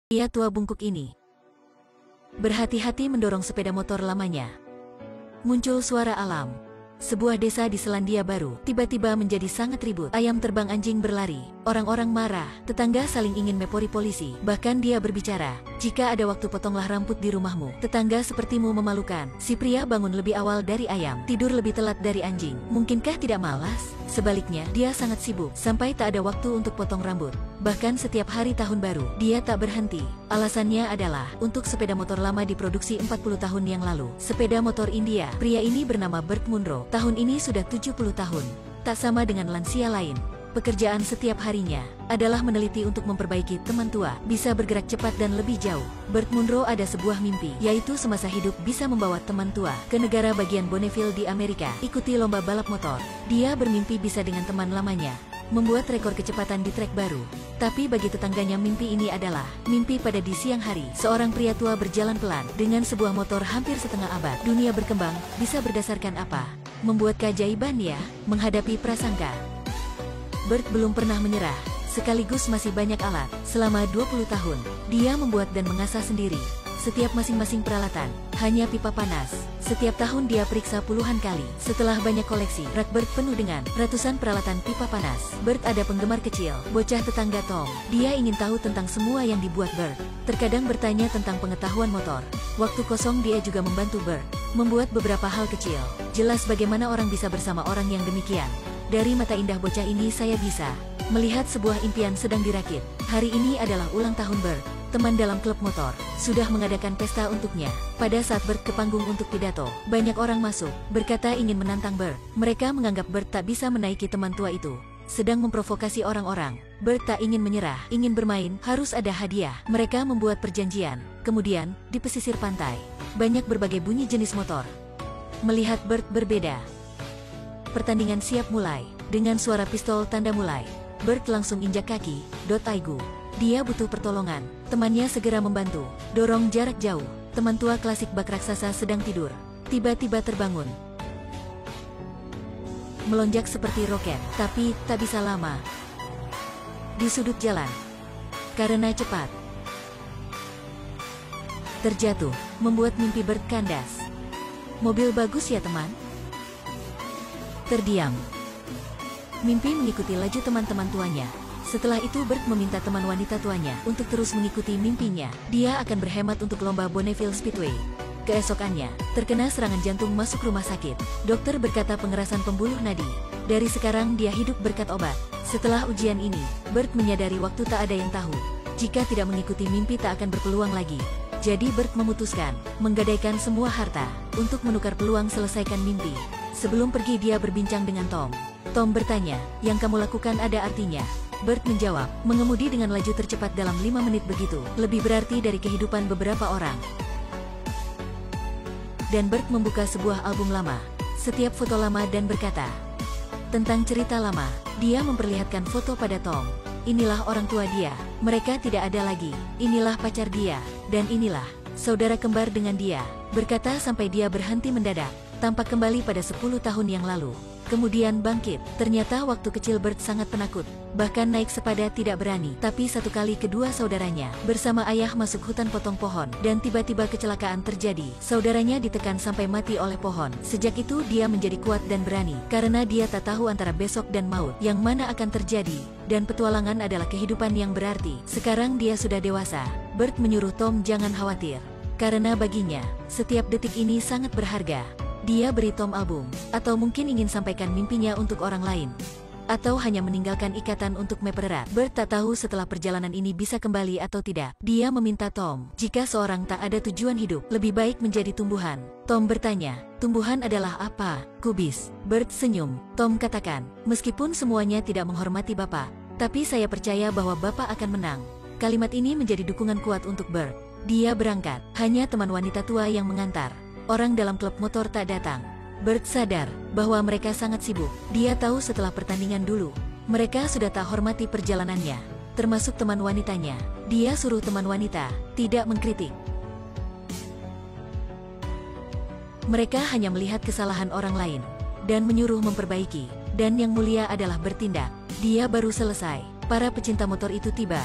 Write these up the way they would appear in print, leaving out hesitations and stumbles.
Pria tua bungkuk ini berhati-hati mendorong sepeda motor lamanya. Muncul suara alam. Sebuah desa di Selandia Baru tiba-tiba menjadi sangat ribut. Ayam terbang, anjing berlari, orang-orang marah, tetangga saling ingin mepori polisi. Bahkan dia berbicara, "Jika ada waktu potonglah rambut di rumahmu." Tetangga sepertimu memalukan. Si pria bangun lebih awal dari ayam, tidur lebih telat dari anjing. Mungkinkah tidak malas? Sebaliknya, dia sangat sibuk, sampai tak ada waktu untuk potong rambut. Bahkan setiap hari tahun baru, dia tak berhenti. Alasannya adalah, untuk sepeda motor lama diproduksi 40 tahun yang lalu. Sepeda motor India. Pria ini bernama Bert Munro. Tahun ini sudah 70 tahun. Tak sama dengan lansia lain. Pekerjaan setiap harinya adalah meneliti untuk memperbaiki teman tua bisa bergerak cepat dan lebih jauh. Bert Munro ada sebuah mimpi, yaitu semasa hidup bisa membawa teman tua ke negara bagian Bonneville di Amerika, ikuti lomba balap motor. Dia bermimpi bisa dengan teman lamanya membuat rekor kecepatan di trek baru. Tapi bagi tetangganya mimpi ini adalah mimpi. Pada di siang hari, seorang pria tua berjalan pelan dengan sebuah motor hampir setengah abad. Dunia berkembang bisa berdasarkan apa? Membuat keajaiban ya, menghadapi prasangka. Bert belum pernah menyerah, sekaligus masih banyak alat. Selama 20 tahun, dia membuat dan mengasah sendiri setiap masing-masing peralatan, hanya pipa panas. Setiap tahun dia periksa puluhan kali. Setelah banyak koleksi, rak Bert penuh dengan ratusan peralatan pipa panas. Bert ada penggemar kecil, bocah tetangga Tom. Dia ingin tahu tentang semua yang dibuat Bert. Terkadang bertanya tentang pengetahuan motor. Waktu kosong dia juga membantu Bert membuat beberapa hal kecil. Jelas bagaimana orang bisa bersama orang yang demikian. Dari mata indah bocah ini saya bisa melihat sebuah impian sedang dirakit. Hari ini adalah ulang tahun Bert. Teman dalam klub motor sudah mengadakan pesta untuknya. Pada saat Bert ke panggung untuk pidato, banyak orang masuk, berkata ingin menantang Bert. Mereka menganggap Bert tak bisa menaiki teman tua itu, sedang memprovokasi orang-orang. Bert tak ingin menyerah, ingin bermain, harus ada hadiah. Mereka membuat perjanjian. Kemudian, di pesisir pantai, banyak berbagai bunyi jenis motor. Melihat Bert berbeda, pertandingan siap mulai. Dengan suara pistol tanda mulai, Bert langsung injak kaki, "Aigu." Dia butuh pertolongan. Temannya segera membantu. Dorong jarak jauh. Teman tua klasik bak raksasa sedang tidur tiba-tiba terbangun. Melonjak seperti roket, tapi tak bisa lama. Di sudut jalan, karena cepat terjatuh, membuat mimpi Bert kandas. Mobil bagus ya teman? Terdiam. Mimpi mengikuti laju teman-teman tuanya. Setelah itu Bert meminta teman wanita tuanya untuk terus mengikuti mimpinya. Dia akan berhemat untuk lomba Bonneville Speedway. Keesokannya, terkena serangan jantung masuk rumah sakit. Dokter berkata pengerasan pembuluh nadi. Dari sekarang dia hidup berkat obat. Setelah ujian ini, Bert menyadari waktu tak ada yang tahu. Jika tidak mengikuti mimpi tak akan berpeluang lagi. Jadi Bert memutuskan menggadaikan semua harta untuk menukar peluang selesaikan mimpi. Sebelum pergi dia berbincang dengan Tom. Tom bertanya, "Yang kamu lakukan ada artinya?" Bert menjawab, "Mengemudi dengan laju tercepat dalam 5 menit begitu lebih berarti dari kehidupan beberapa orang." Dan Bert membuka sebuah album lama, setiap foto lama dan berkata tentang cerita lama. Dia memperlihatkan foto pada Tom. Inilah orang tua dia, mereka tidak ada lagi. Inilah pacar dia, dan inilah saudara kembar dengan dia. Berkata sampai dia berhenti mendadak, tampak kembali pada 10 tahun yang lalu. Kemudian bangkit. Ternyata waktu kecil Bert sangat penakut. Bahkan naik sepada tidak berani. Tapi satu kali kedua saudaranya bersama ayah masuk hutan potong pohon. Dan tiba-tiba kecelakaan terjadi. Saudaranya ditekan sampai mati oleh pohon. Sejak itu dia menjadi kuat dan berani. Karena dia tak tahu antara besok dan maut yang mana akan terjadi. Dan petualangan adalah kehidupan yang berarti. Sekarang dia sudah dewasa. Bert menyuruh Tom jangan khawatir. Karena baginya, setiap detik ini sangat berharga. Dia beri Tom album, atau mungkin ingin sampaikan mimpinya untuk orang lain, atau hanya meninggalkan ikatan untuk mempererat. Bert tak tahu setelah perjalanan ini bisa kembali atau tidak. Dia meminta Tom, jika seorang tak ada tujuan hidup, lebih baik menjadi tumbuhan. Tom bertanya, "Tumbuhan adalah apa?" "Kubis." Bert senyum. Tom katakan, "Meskipun semuanya tidak menghormati Bapak, tapi saya percaya bahwa Bapak akan menang." Kalimat ini menjadi dukungan kuat untuk Bert. Dia berangkat, hanya teman wanita tua yang mengantar. Orang dalam klub motor tak datang. Bert sadar bahwa mereka sangat sibuk. Dia tahu setelah pertandingan dulu, mereka sudah tak hormati perjalanannya, termasuk teman wanitanya. Dia suruh teman wanita tidak mengkritik. Mereka hanya melihat kesalahan orang lain dan menyuruh memperbaiki. Dan yang mulia adalah bertindak. Dia baru selesai. Para pecinta motor itu tiba.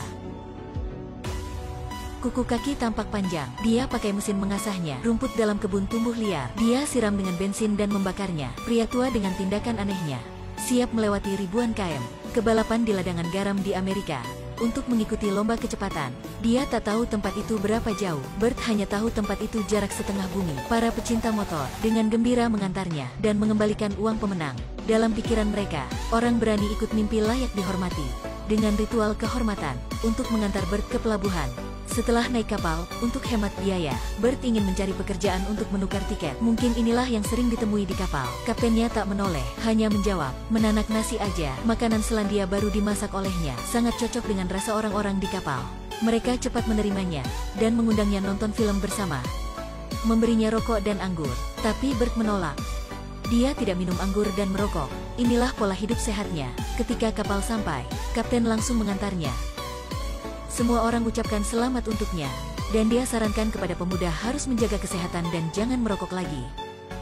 Kuku kaki tampak panjang. Dia pakai mesin mengasahnya. Rumput dalam kebun tumbuh liar. Dia siram dengan bensin dan membakarnya. Pria tua dengan tindakan anehnya siap melewati ribuan km ke balapan di ladangan garam di Amerika untuk mengikuti lomba kecepatan. Dia tak tahu tempat itu berapa jauh. Bert hanya tahu tempat itu jarak setengah bumi. Para pecinta motor dengan gembira mengantarnya dan mengembalikan uang pemenang. Dalam pikiran mereka, orang berani ikut mimpi layak dihormati dengan ritual kehormatan untuk mengantar Bert ke pelabuhan. Setelah naik kapal, untuk hemat biaya, Bert ingin mencari pekerjaan untuk menukar tiket. Mungkin inilah yang sering ditemui di kapal. Kaptennya tak menoleh, hanya menjawab, menanak nasi aja. Makanan Selandia Baru dimasak olehnya, sangat cocok dengan rasa orang-orang di kapal. Mereka cepat menerimanya, dan mengundangnya nonton film bersama. Memberinya rokok dan anggur, tapi Bert menolak. Dia tidak minum anggur dan merokok. Inilah pola hidup sehatnya. Ketika kapal sampai, kapten langsung mengantarnya. Semua orang ucapkan selamat untuknya, dan dia sarankan kepada pemuda harus menjaga kesehatan dan jangan merokok lagi.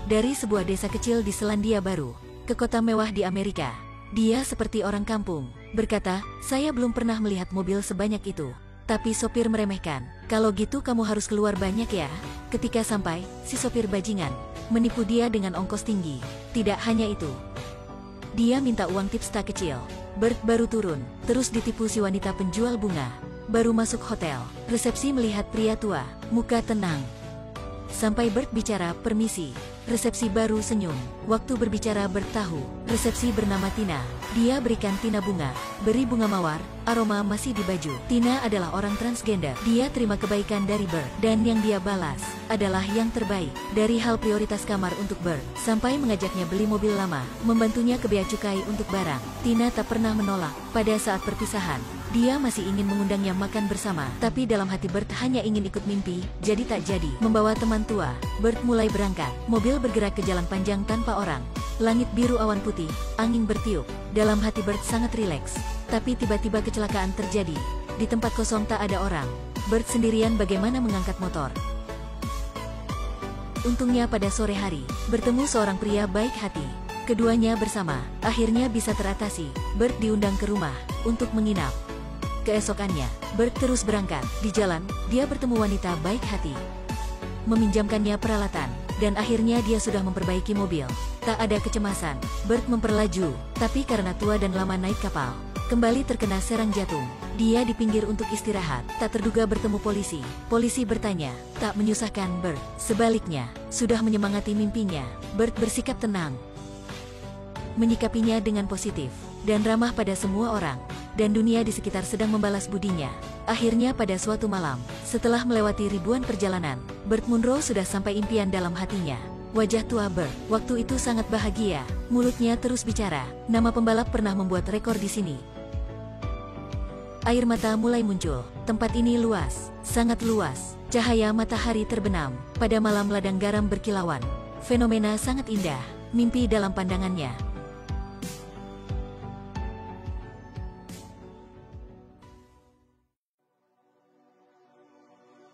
Dari sebuah desa kecil di Selandia Baru, ke kota mewah di Amerika, dia seperti orang kampung, berkata, saya belum pernah melihat mobil sebanyak itu. Tapi sopir meremehkan, kalau gitu kamu harus keluar banyak ya. Ketika sampai, si sopir bajingan menipu dia dengan ongkos tinggi. Tidak hanya itu, dia minta uang tips tak kecil. Bert baru turun, terus ditipu si wanita penjual bunga. Baru masuk hotel, resepsi melihat pria tua, muka tenang. Sampai Bert bicara, permisi. Resepsi baru senyum. Waktu berbicara Bert tahu, resepsi bernama Tina. Dia berikan Tina bunga, beri bunga mawar, aroma masih di baju. Tina adalah orang transgender. Dia terima kebaikan dari Bert, dan yang dia balas adalah yang terbaik. Dari hal prioritas kamar untuk Bert, sampai mengajaknya beli mobil lama, membantunya ke bea cukai untuk barang. Tina tak pernah menolak. Pada saat perpisahan, dia masih ingin mengundangnya makan bersama, tapi dalam hati Bert hanya ingin ikut mimpi, jadi tak jadi. Membawa teman tua, Bert mulai berangkat. Mobil bergerak ke jalan panjang tanpa orang. Langit biru awan putih, angin bertiup. Dalam hati Bert sangat rileks. Tapi tiba-tiba kecelakaan terjadi. Di tempat kosong tak ada orang. Bert sendirian bagaimana mengangkat motor. Untungnya pada sore hari, bertemu seorang pria baik hati. Keduanya bersama, akhirnya bisa teratasi. Bert diundang ke rumah untuk menginap. Keesokannya, Bert terus berangkat. Di jalan, dia bertemu wanita baik hati. Meminjamkannya peralatan, dan akhirnya dia sudah memperbaiki mobil. Tak ada kecemasan, Bert memperlaju, tapi karena tua dan lama naik kapal, kembali terkena serang jantung. Dia di pinggir untuk istirahat, tak terduga bertemu polisi. Polisi bertanya, tak menyusahkan Bert. Sebaliknya, sudah menyemangati mimpinya. Bert bersikap tenang, menyikapinya dengan positif, dan ramah pada semua orang. Dan dunia di sekitar sedang membalas budinya. Akhirnya pada suatu malam, setelah melewati ribuan perjalanan, Bert Munro sudah sampai impian dalam hatinya. Wajah tua Bert waktu itu sangat bahagia, mulutnya terus bicara. Nama pembalap pernah membuat rekor di sini. Air mata mulai muncul. Tempat ini luas, sangat luas. Cahaya matahari terbenam. Pada malam ladang garam berkilauan. Fenomena sangat indah, mimpi dalam pandangannya.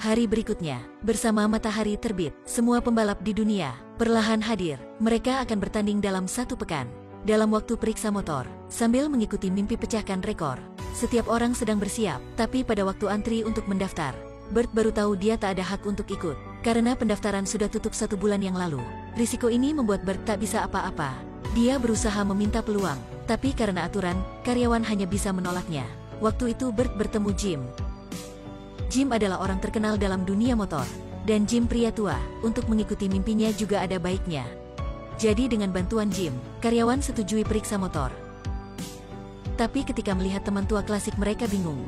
Hari berikutnya, bersama matahari terbit, semua pembalap di dunia perlahan hadir. Mereka akan bertanding dalam 1 pekan. Dalam waktu periksa motor, sambil mengikuti mimpi pecahkan rekor. Setiap orang sedang bersiap, tapi pada waktu antri untuk mendaftar, Bert baru tahu dia tak ada hak untuk ikut, karena pendaftaran sudah tutup 1 bulan yang lalu. Risiko ini membuat Bert tak bisa apa-apa. Dia berusaha meminta peluang, tapi karena aturan, karyawan hanya bisa menolaknya. Waktu itu Bert bertemu Jim. Jim adalah orang terkenal dalam dunia motor, dan Jim pria tua, untuk mengikuti mimpinya juga ada baiknya. Jadi dengan bantuan Jim, karyawan setujui periksa motor. Tapi ketika melihat teman tua klasik mereka bingung.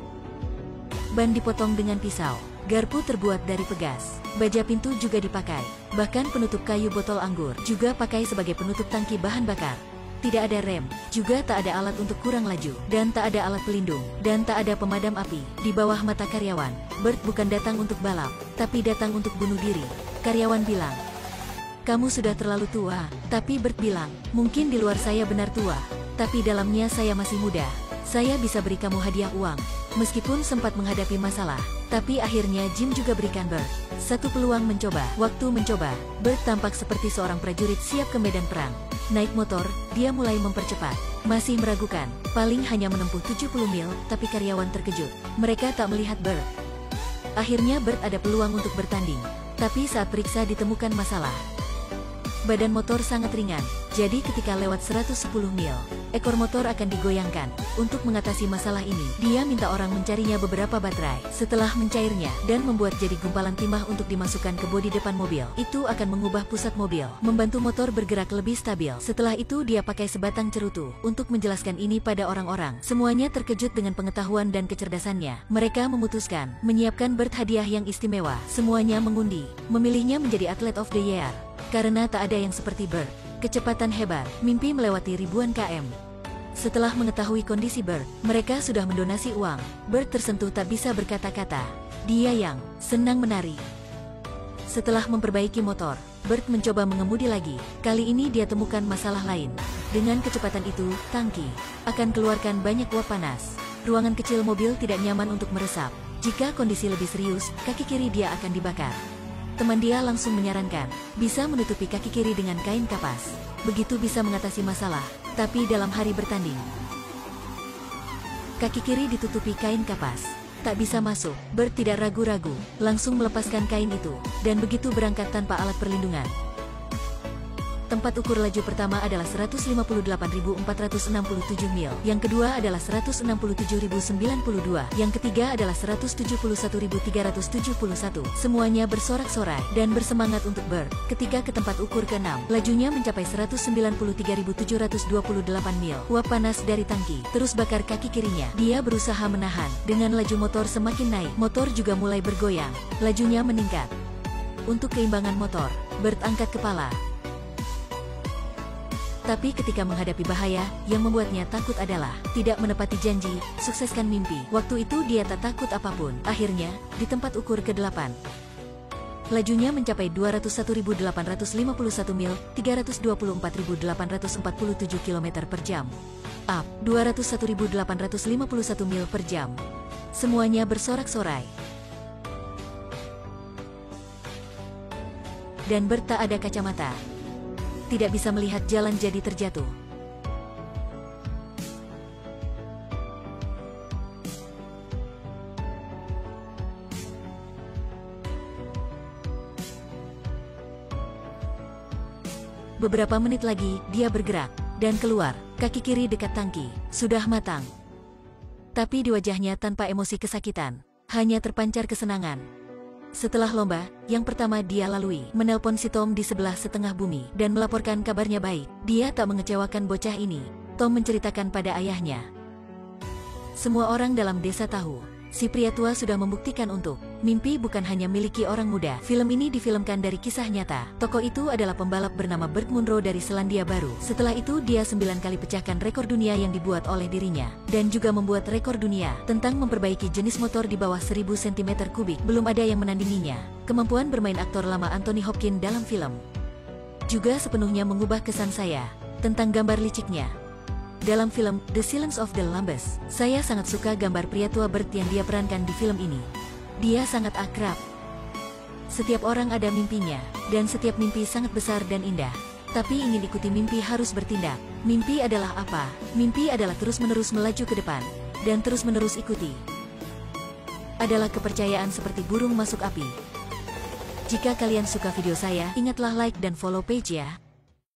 Ban dipotong dengan pisau, garpu terbuat dari pegas, baja pintu juga dipakai, bahkan penutup kayu botol anggur juga pakai sebagai penutup tangki bahan bakar. Tidak ada rem, juga tak ada alat untuk kurang laju, dan tak ada alat pelindung, dan tak ada pemadam api. Di bawah mata karyawan, Bert bukan datang untuk balap, tapi datang untuk bunuh diri. Karyawan bilang, kamu sudah terlalu tua. Tapi Bert bilang, mungkin di luar saya benar tua, tapi dalamnya saya masih muda. Saya bisa beri kamu hadiah uang. Meskipun sempat menghadapi masalah, tapi akhirnya Jim juga berikan Bert 1 peluang mencoba. Waktu mencoba, Bert tampak seperti seorang prajurit siap ke medan perang. Naik motor, dia mulai mempercepat. Masih meragukan, paling hanya menempuh 70 mil, tapi karyawan terkejut. Mereka tak melihat Bert. Akhirnya Bert ada peluang untuk bertanding. Tapi saat periksa ditemukan masalah. Badan motor sangat ringan, jadi ketika lewat 110 mil, ekor motor akan digoyangkan. Untuk mengatasi masalah ini, dia minta orang mencarinya beberapa baterai. Setelah mencairnya dan membuat jadi gumpalan timah untuk dimasukkan ke bodi depan mobil, itu akan mengubah pusat mobil, membantu motor bergerak lebih stabil. Setelah itu dia pakai sebatang cerutu untuk menjelaskan ini pada orang-orang. Semuanya terkejut dengan pengetahuan dan kecerdasannya. Mereka memutuskan menyiapkan Bert hadiah yang istimewa. Semuanya mengundi, memilihnya menjadi atlet of the year. Karena tak ada yang seperti Bert. Kecepatan hebat, mimpi melewati ribuan km. Setelah mengetahui kondisi Bert, mereka sudah mendonasi uang. Bert tersentuh tak bisa berkata-kata. Dia yang senang menari. Setelah memperbaiki motor, Bert mencoba mengemudi lagi. Kali ini dia temukan masalah lain. Dengan kecepatan itu, tangki akan keluarkan banyak uap panas. Ruangan kecil mobil tidak nyaman untuk meresap. Jika kondisi lebih serius, kaki kiri dia akan dibakar. Teman dia langsung menyarankan, bisa menutupi kaki kiri dengan kain kapas. Begitu bisa mengatasi masalah, tapi dalam hari bertanding. Kaki kiri ditutupi kain kapas. Tak bisa masuk, Bert tidak ragu-ragu, langsung melepaskan kain itu, dan begitu berangkat tanpa alat perlindungan. Tempat ukur laju pertama adalah 158.467 mil, yang kedua adalah 167.092, yang ketiga adalah 171.371. Semuanya bersorak-sorai dan bersemangat untuk Bert. Ketika ke tempat ukur ke-6, lajunya mencapai 193.728 mil. Uap panas dari tangki terus bakar kaki kirinya. Dia berusaha menahan. Dengan laju motor semakin naik, motor juga mulai bergoyang. Lajunya meningkat. Untuk keimbangan motor, Bert angkat kepala. Tapi ketika menghadapi bahaya, yang membuatnya takut adalah tidak menepati janji, sukseskan mimpi. Waktu itu dia tak takut apapun. Akhirnya, di tempat ukur ke-8, lajunya mencapai 201.851 mil, 324.847 km per jam. Up, 201.851 mil per jam. Semuanya bersorak-sorai. Dan Bert tak ada kacamata. Tidak bisa melihat jalan jadi terjatuh. Beberapa menit lagi, dia bergerak dan keluar. Kaki kiri dekat tangki, sudah matang. Tapi di wajahnya tanpa emosi kesakitan, hanya terpancar kesenangan. Setelah lomba, yang pertama dia lalui, menelpon si Tom di sebelah setengah bumi, dan melaporkan kabarnya baik. Dia tak mengecewakan bocah ini. Tom menceritakan pada ayahnya. Semua orang dalam desa tahu, si pria tua sudah membuktikan untuk mimpi bukan hanya miliki orang muda. Film ini difilmkan dari kisah nyata. Tokoh itu adalah pembalap bernama Bert Munro dari Selandia Baru. Setelah itu dia 9 kali pecahkan rekor dunia yang dibuat oleh dirinya. Dan juga membuat rekor dunia tentang memperbaiki jenis motor di bawah 1000 cm3. Belum ada yang menandinginya. Kemampuan bermain aktor lama Anthony Hopkins dalam film juga sepenuhnya mengubah kesan saya tentang gambar liciknya. Dalam film The Silence of the Lambs, saya sangat suka gambar pria tua Bert yang dia perankan di film ini. Dia sangat akrab. Setiap orang ada mimpinya, dan setiap mimpi sangat besar dan indah. Tapi ingin ikuti mimpi harus bertindak. Mimpi adalah apa? Mimpi adalah terus-menerus melaju ke depan, dan terus-menerus ikuti. Adalah kepercayaan seperti burung masuk api. Jika kalian suka video saya, ingatlah like dan follow page ya.